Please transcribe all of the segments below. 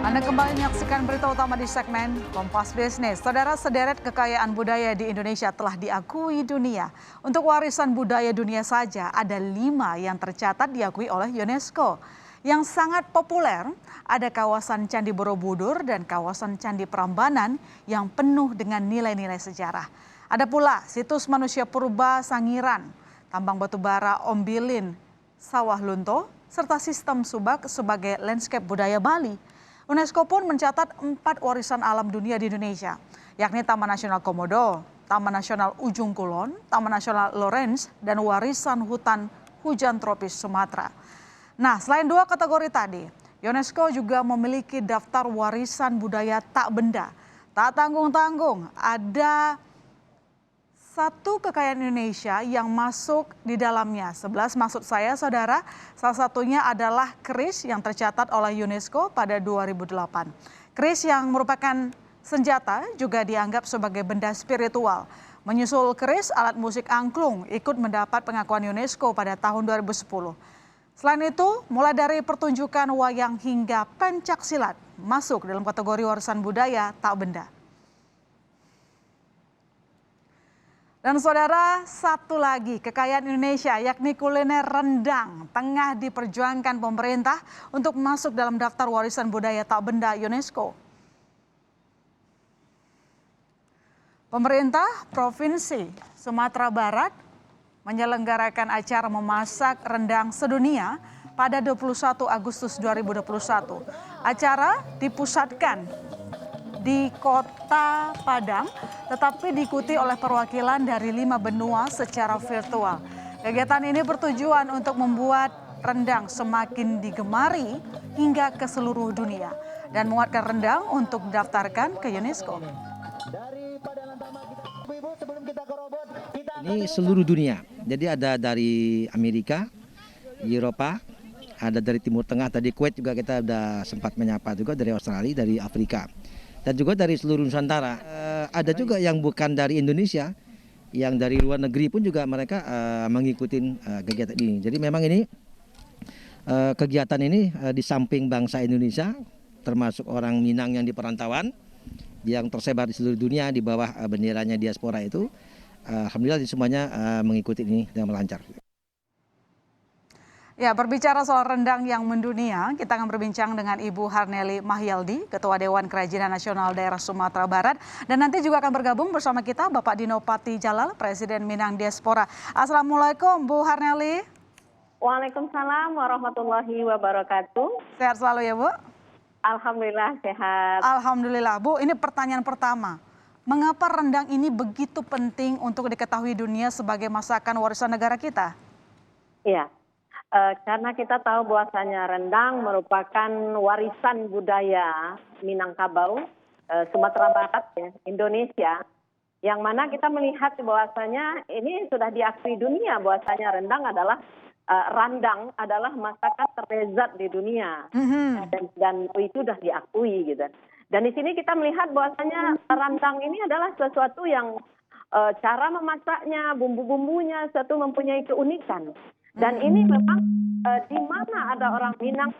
Anda kembali menyaksikan berita utama di segmen Kompas Bisnis. Saudara, sederet kekayaan budaya di Indonesia telah diakui dunia. Untuk warisan budaya dunia saja, ada 5 yang tercatat diakui oleh UNESCO. Yang sangat populer, ada kawasan Candi Borobudur dan kawasan Candi Prambanan yang penuh dengan nilai-nilai sejarah. Ada pula situs manusia purba Sangiran, tambang batubara Ombilin, Sawah Lunto, serta sistem subak sebagai landscape budaya Bali. UNESCO pun mencatat 4 warisan alam dunia di Indonesia, yakni Taman Nasional Komodo, Taman Nasional Ujung Kulon, Taman Nasional Lorentz, dan warisan hutan hujan tropis Sumatera. Nah, selain 2 kategori tadi, UNESCO juga memiliki daftar warisan budaya tak benda. Tak tanggung-tanggung, ada 1 kekayaan Indonesia yang masuk di dalamnya. 11 maksud saya, saudara. Salah satunya adalah keris yang tercatat oleh UNESCO pada 2008. Keris yang merupakan senjata juga dianggap sebagai benda spiritual. Menyusul keris, alat musik angklung ikut mendapat pengakuan UNESCO pada tahun 2010. Selain itu, mulai dari pertunjukan wayang hingga pencak silat masuk dalam kategori warisan budaya tak benda. Dan saudara, satu lagi kekayaan Indonesia yakni kuliner rendang tengah diperjuangkan pemerintah untuk masuk dalam daftar warisan budaya tak benda UNESCO. Pemerintah Provinsi Sumatera Barat menyelenggarakan acara memasak rendang sedunia pada 21 Agustus 2021. Acara dipusatkan di Kota Padang, tetapi diikuti oleh perwakilan dari 5 benua secara virtual. Kegiatan ini bertujuan untuk membuat rendang semakin digemari hingga ke seluruh dunia dan menguatkan rendang untuk didaftarkan ke UNESCO. Ini seluruh dunia, jadi ada dari Amerika, Eropa, ada dari Timur Tengah, tadi Kuwait juga kita sudah sempat menyapa juga, dari Australia, dari Afrika. Dan juga dari seluruh Nusantara. Ada juga yang bukan dari Indonesia, yang dari luar negeri pun juga mereka mengikuti kegiatan ini. Jadi memang ini kegiatan ini di samping bangsa Indonesia, termasuk orang Minang yang di perantauan, yang tersebar di seluruh dunia di bawah benderanya diaspora itu, alhamdulillah semuanya mengikuti ini dengan lancar. Ya, berbicara soal rendang yang mendunia, kita akan berbincang dengan Ibu Harnely Mahyaldi, Ketua Dewan Kerajinan Nasional Daerah Sumatera Barat. Dan nanti juga akan bergabung bersama kita Bapak Dino Pati Jalal, Presiden Minang Diaspora. Assalamualaikum Bu Harnely. Waalaikumsalam warahmatullahi wabarakatuh. Sehat selalu ya Bu? Alhamdulillah sehat. Alhamdulillah. Bu, ini pertanyaan pertama. Mengapa rendang ini begitu penting untuk diketahui dunia sebagai masakan warisan negara kita? Iya. Karena kita tahu bahwasanya rendang merupakan warisan budaya Minangkabau, Sumatera Barat, ya, Indonesia, yang mana kita melihat bahwasanya ini sudah diakui dunia bahwasanya rendang adalah randang adalah masakan terlezat di dunia, dan itu sudah diakui gitu. Dan di sini kita melihat bahwasanya randang ini adalah sesuatu yang cara memasaknya, bumbu-bumbunya, satu mempunyai keunikan. Dan ini memang di mana ada orang Minang,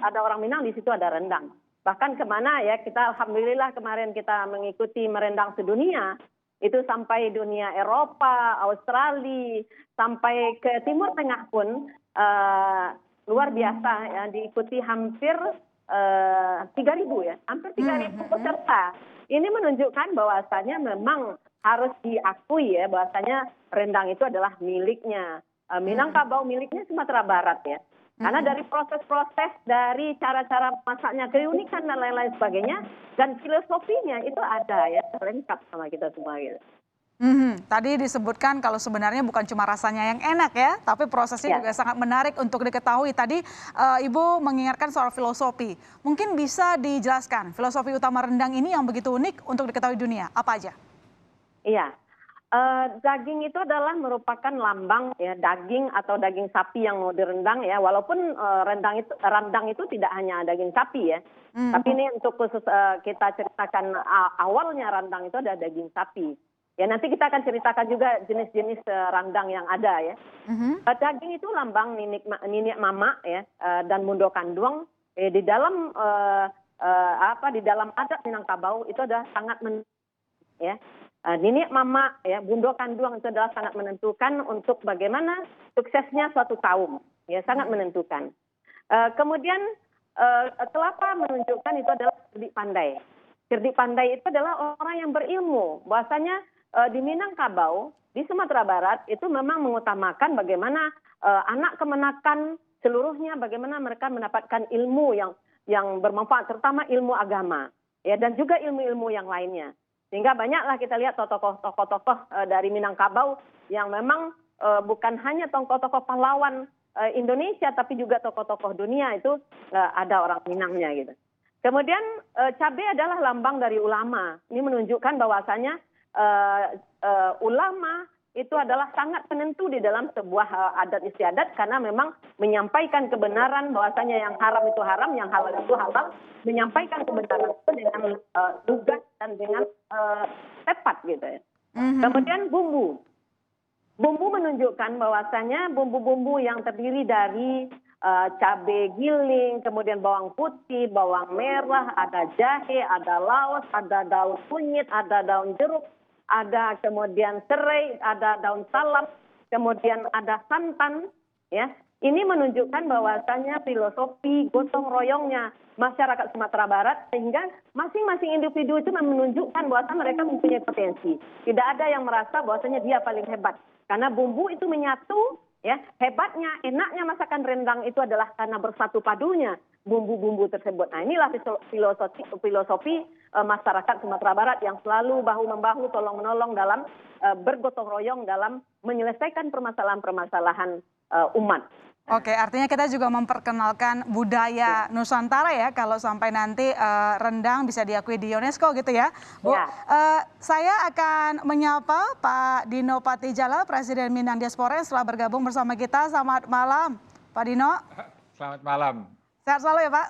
ada orang Minang di situ ada rendang. Bahkan kemana ya, kita alhamdulillah kemarin kita mengikuti merendang sedunia, itu sampai dunia Eropa, Australia, sampai ke Timur Tengah pun luar biasa ya, diikuti hampir 3.000 ya, hampir 3.000 peserta. Ini menunjukkan bahwasanya memang harus diakui ya bahwasanya rendang itu adalah miliknya Minangkabau, miliknya Sumatera Barat ya. Karena dari proses-proses, dari cara-cara masaknya, keunikan dan lain-lain sebagainya, dan filosofinya itu ada ya, lengkap sama kita semua gitu. Tadi disebutkan kalau sebenarnya bukan cuma rasanya yang enak ya, tapi prosesnya juga sangat menarik untuk diketahui. Tadi Ibu mengingatkan soal filosofi. Mungkin bisa dijelaskan filosofi utama rendang ini yang begitu unik untuk diketahui dunia, apa aja? Iya. Daging itu adalah merupakan lambang ya, daging atau daging sapi yang mau direndang ya, walaupun rendang itu tidak hanya daging sapi ya, tapi ini untuk khusus kita ceritakan awalnya rendang itu ada daging sapi. Ya nanti kita akan ceritakan juga jenis-jenis rendang yang ada ya. Daging itu lambang ninik mama ya, dan mundo kandung di dalam di dalam adat Minangkabau itu adalah sangat ya. Nini mama ya, bundo kanduang itu adalah sangat menentukan untuk bagaimana suksesnya suatu kaum, ya sangat menentukan. Kemudian kelapa menunjukkan itu adalah cerdik pandai. Cerdik pandai itu adalah orang yang berilmu. Bahwasanya di Minangkabau, di Sumatera Barat itu memang mengutamakan bagaimana anak kemenakan seluruhnya, bagaimana mereka mendapatkan ilmu yang bermanfaat, terutama ilmu agama, ya dan juga ilmu-ilmu yang lainnya. Sehingga banyaklah kita lihat tokoh-tokoh dari Minangkabau yang memang bukan hanya tokoh-tokoh pahlawan Indonesia, tapi juga tokoh-tokoh dunia itu ada orang Minangnya gitu. Kemudian cabai adalah lambang dari ulama. Ini menunjukkan bahwasanya ulama itu adalah sangat penentu di dalam sebuah adat istiadat, karena memang menyampaikan kebenaran bahwasanya yang haram itu haram, yang halal itu halal, menyampaikan kebenaran itu dengan lugas dan dengan tepat gitu ya. Kemudian bumbu menunjukkan bahwasanya bumbu-bumbu yang terdiri dari cabai giling, kemudian bawang putih, bawang merah, ada jahe, ada laos, ada daun kunyit, ada daun jeruk, ada kemudian serai, ada daun salam, kemudian ada santan, ya. Ini menunjukkan bahwasanya filosofi gotong royongnya masyarakat Sumatera Barat, sehingga masing-masing individu itu menunjukkan bahwa mereka mempunyai potensi. Tidak ada yang merasa bahwasanya dia paling hebat, karena bumbu itu menyatu, ya. Hebatnya, enaknya masakan rendang itu adalah karena bersatu padunya bumbu-bumbu tersebut. Nah, inilah filosofi masyarakat Sumatera Barat yang selalu bahu-membahu, tolong-menolong dalam bergotong royong dalam menyelesaikan permasalahan-permasalahan umat. Oke, artinya kita juga memperkenalkan budaya Nusantara ya, kalau sampai nanti rendang bisa diakui di UNESCO gitu ya, Bu. Ya. Saya akan menyapa Pak Dino Patijala, Presiden Minang Diaspora yang setelah bergabung bersama kita. Selamat malam, Pak Dino. Selamat malam. Sehat selalu ya, Pak.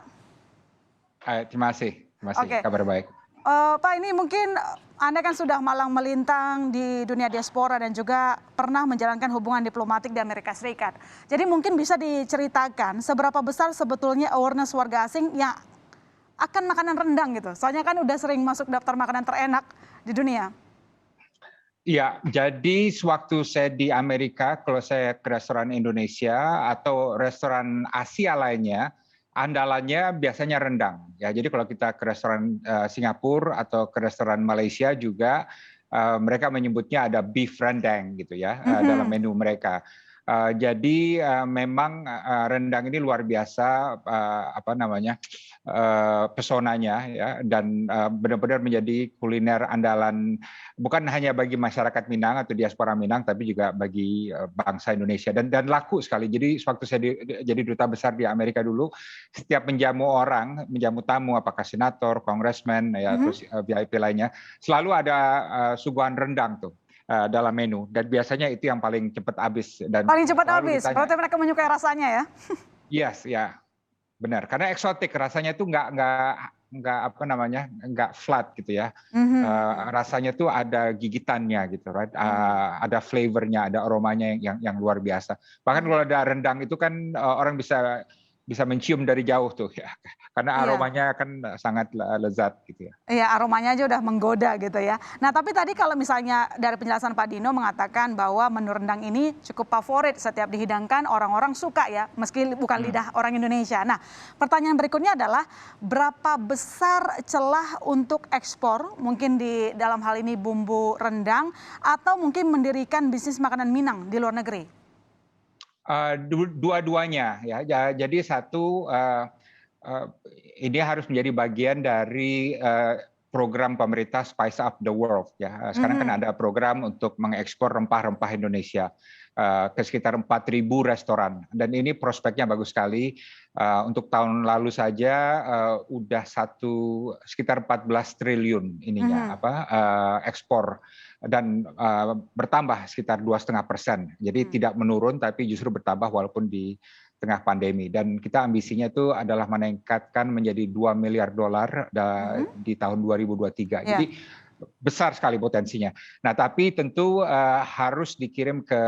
Terima kasih. Oke. Kabar baik. Pak, ini mungkin Anda kan sudah malang melintang di dunia diaspora dan juga pernah menjalankan hubungan diplomatik di Amerika Serikat. Jadi mungkin bisa diceritakan seberapa besar sebetulnya awareness warga asing yang akan makanan rendang gitu. Soalnya kan udah sering masuk daftar makanan terenak di dunia. Iya, jadi sewaktu saya di Amerika, kalau saya ke restoran Indonesia atau restoran Asia lainnya, andalannya biasanya rendang. Ya, jadi kalau kita ke restoran Singapura atau ke restoran Malaysia juga mereka menyebutnya ada beef rendang gitu ya dalam menu mereka. Jadi memang rendang ini luar biasa pesonanya ya, dan benar-benar menjadi kuliner andalan bukan hanya bagi masyarakat Minang atau diaspora Minang, tapi juga bagi bangsa Indonesia, dan laku sekali. Jadi sewaktu saya jadi duta besar di Amerika dulu, setiap menjamu tamu apakah senator, congressman ya terus VIP lainnya, selalu ada suguhan rendang tuh dalam menu, dan biasanya itu yang paling cepat habis. Dan paling cepat habis, berarti mereka menyukai rasanya ya? Yes, ya benar. Karena eksotik, rasanya tuh nggak flat gitu ya. Rasanya tuh ada gigitannya gitu, right? Ada flavornya, ada aromanya yang luar biasa. Bahkan kalau ada rendang itu kan orang bisa mencium dari jauh tuh ya, karena aromanya kan sangat lezat gitu ya. Iya, aromanya aja udah menggoda gitu ya. Nah, tapi tadi kalau misalnya dari penjelasan Pak Dino mengatakan bahwa menu rendang ini cukup favorit, setiap dihidangkan orang-orang suka ya, meski bukan lidah orang Indonesia. Nah, pertanyaan berikutnya adalah berapa besar celah untuk ekspor, mungkin di dalam hal ini bumbu rendang, atau mungkin mendirikan bisnis makanan Minang di luar negeri? Dua-duanya ya. Jadi satu, ini harus menjadi bagian dari program pemerintah Spice Up the World ya. Sekarang kan ada program untuk mengekspor rempah-rempah Indonesia ke sekitar 4.000 restoran, dan ini prospeknya bagus sekali. Untuk tahun lalu saja udah sekitar 14 triliun ininya ekspor, dan bertambah sekitar 2,5%. Jadi tidak menurun, tapi justru bertambah walaupun di tengah pandemi. Dan kita ambisinya itu adalah meningkatkan menjadi $2 miliar di tahun 2023. Jadi besar sekali potensinya. Nah, tapi tentu harus dikirim ke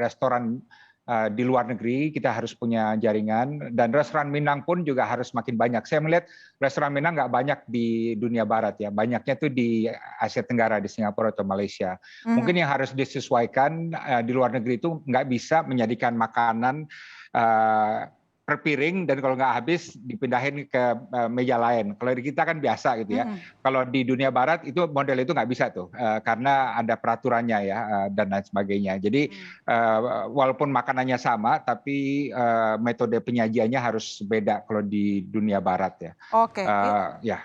restoran di luar negeri kita harus punya jaringan, dan restoran Minang pun juga harus makin banyak. Saya melihat restoran Minang nggak banyak di dunia barat ya, banyaknya tuh di Asia Tenggara, di Singapura atau Malaysia. Mungkin yang harus disesuaikan di luar negeri itu nggak bisa menyajikan makanan per piring, dan kalau nggak habis dipindahin ke meja lain. Kalau di kita kan biasa gitu ya. Kalau di dunia barat itu model itu nggak bisa tuh, karena ada peraturannya ya, dan lain sebagainya. Jadi walaupun makanannya sama, tapi metode penyajiannya harus beda kalau di dunia barat ya. Oke, Ya.